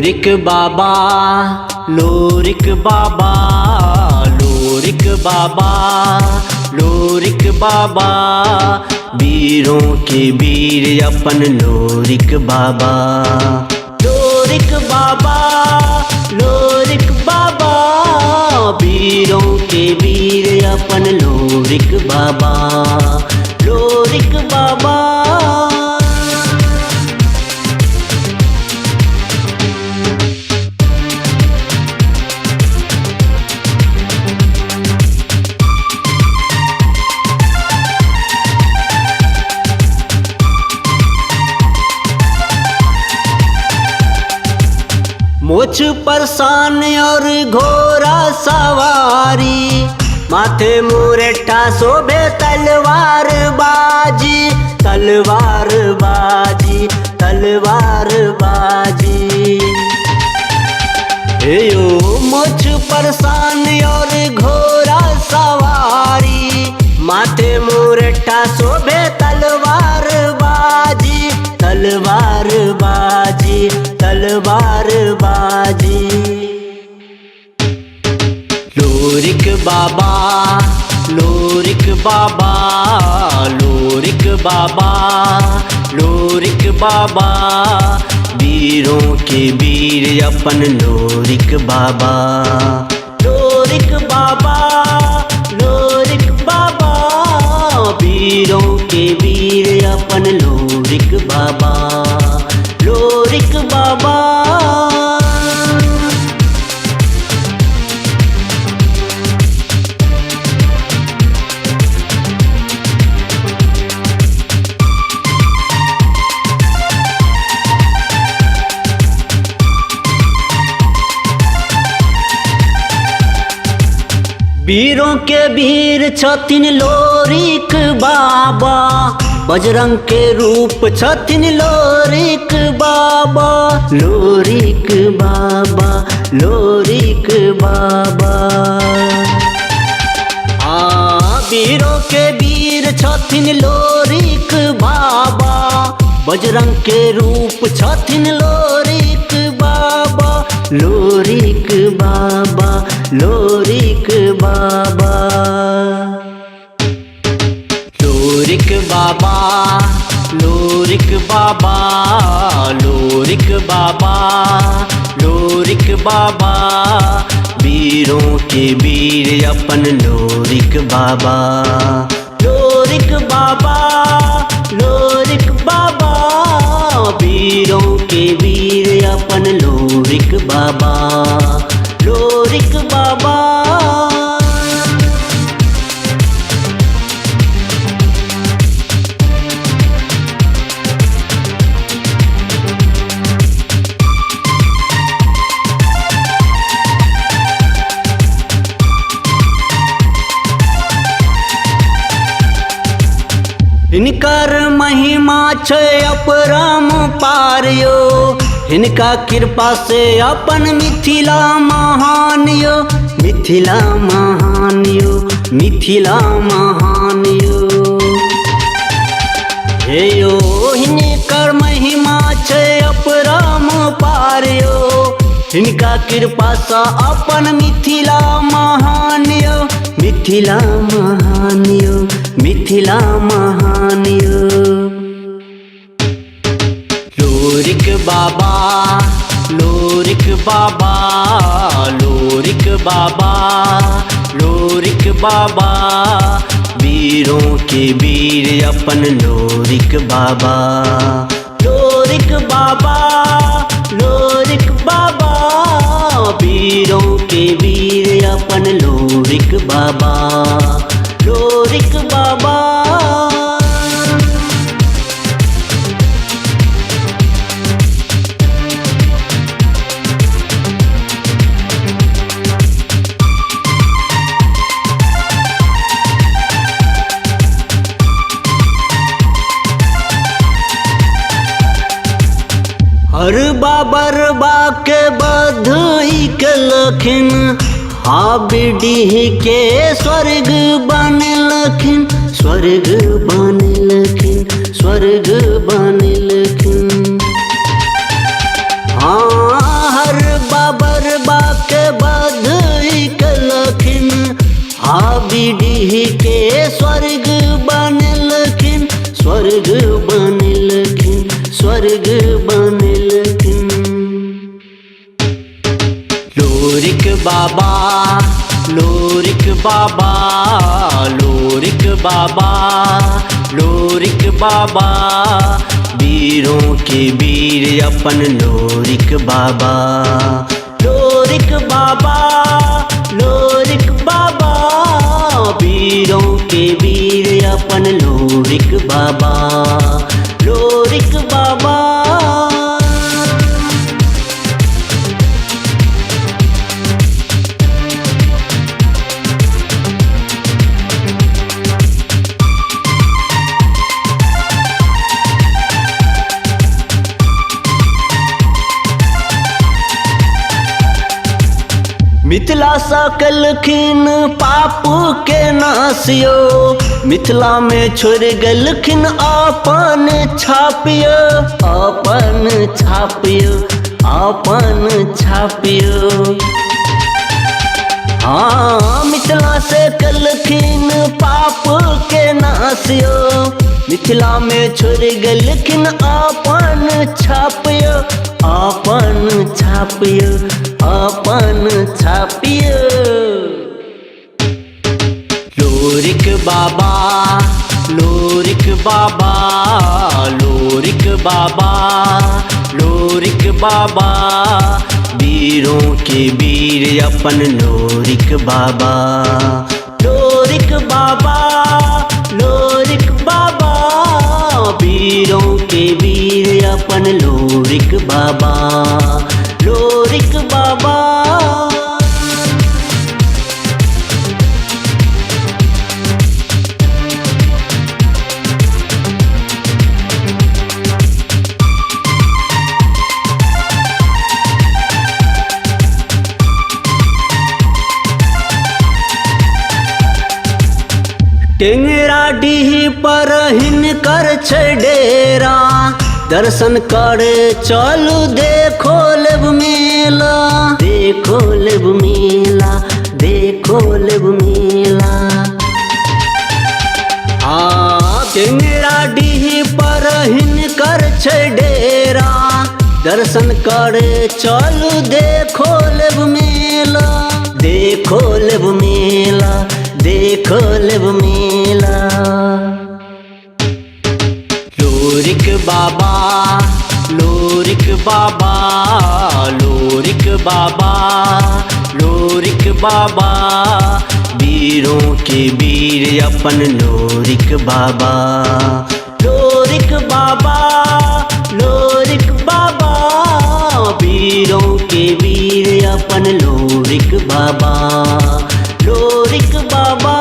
लोरिक बाबा लोरिक बाबा लोरिक बाबा लोरिक बाबा वीरों के वीर अपन लोरिक बाबा लोरिक बाबा लोरिक बाबा वीरों के वीर अपन लोरिक बाबा लोरिक बाबा। मुझ पर सान और घोड़ा सवारी माथे मुरेठा शोभे तलवार बाजी तलवार बाजी तलवार बाजी। यो मुझ पर सान और घोड़ा सवारी माथे मुरेठा शोभे तलवार बाजी तलवार बाजी तलवार बाजी। लोरिक बाबा लोरिक बाबा लोरिक बाबा लोरिक बाबा वीरों के वीर अपन लोरिक बाबा लोरिक बाबा लोरिक बाबा वीरों के वीर अपन लोरिक बाबा लोरिक बाबा। वीरों के वीर छथिन लोरिक बाबा बजरंग के रूप छथिन लोरिक बाबा लोरिक बाबा लोरिक बाबा। वीरों के वीर छथिन लोरिक बाबा बजरंग के रूप छथिन लोरिक बाबा लोरिक बाबा लोरिक बाबा। लोरिक बाबा लोरिक बाबा लोरिक बाबा लोरिक बाबा वीरों के वीर अपन लोरिक बाबा लोरिक बाबा लोरिक बाबा वीरों के वीर अपन लोरिक बाबा लोरिक बाबा। हिनकर महिमा छै अपरंपार यो हिनका कृपा से अपन मिथिला महान यो मिथिला महान यो मिथिला महान यो। हे यो हिनकर महिमा छै अपरंपार यो हिनका कृपा से अपन मिथिला महान यो मिथिला महान यो मिथिला महान यो। लोरिक बाबा लोरिक बाबा लोरिक बाबा लोरिक बाबा वीरों के वीर अपन लोरिक बाबा लोरिक बाबा लोरिक बाबा वीरों के वीर अपन लोरिक बाबा लोरिक बाबा। हर बाबर बाके बधाई कलखिन हाबिडीह के स्वर्ग बनलखिन स्वर्ग बनलखिन स्वर्ग बनलखिन। हाँ बनलखिन, स्वर्ग बनलखिन। लोरिक बाबा, लोरिक बाबा, लोरिक बाबा, लोरिक बाबा, वीरों के वीर अपन लोरिक बाबा। लोरिक बाबा, लोरिक बाबा, वीरों के वीर अपन लोरिक बाबा। लोरिक बाबा। मिथिला सकलखिन पाप के नासियो, मिथिला में छोड़ गलखिन अपन छापियो, अपन छापियो, अपन छापियो। हाँ, मिथिला से कलखिन पाप के नासियो, मिथिला में छोड़ गलखिन अपन छापियो, अपन छापियो, अपन छापियो। लोरिक बाबा, लोरिक बाबा, लोरिक बाबा, लोरिक बाबा, वीरों के वीर अपन लोरिक बाबा। लोरिक बाबा, लोरिक बाबा, वीरों के वीर अपन लोरिक बाबा। लोरिक बाबा। टेंगरा डीह पर हिनकर छै डेरा, दर्शन करे चलू देखो लेब मेला, देखो लेब मेला, देखो लेब मेला। हाँ, टेंगरा डीह पर हिनकर छै डेरा, दर्शन करे चलू देखो लेब मेला, देखो लेब मेला, देखो लेब मेला। लोरिक बाबा, लोरिक बाबा, लोरिक बाबा, लोरिक बाबा, वीरों के वीर अपन लोरिक बाबा। लोरिक बाबा, लोरिक बाबा, वीरों के वीर अपन लोरिक बाबा। लोरिक बाबा।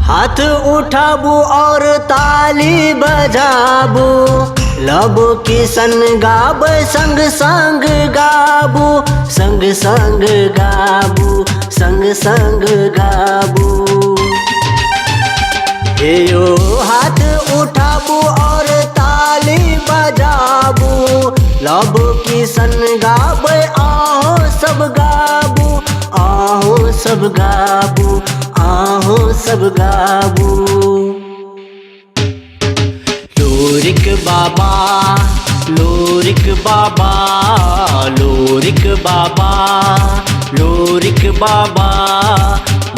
हाथ उठाबू और ताली बजाबू, लबो किसन गाबै संग संग गाबू, संग संग गाबू, संग संग गाबू। हे यो हाथ उठाबू और ताली बजाबू, लबो किसन गाबै आओ सब गाबू, आओ सब गाबू, आओ सब गाबू। लोरिक बाबा, लोरिक बाबा, लोरिक बाबा, लोरिक बाबा,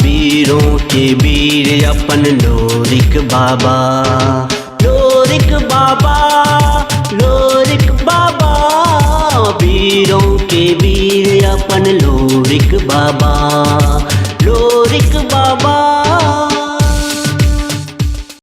वीरों के वीर अपन लोरिक बाबा। लोरिक बाबा, लोरिक बाबा, वीरों के वीर अपन लोरिक बाबा। लोरिक बाबा।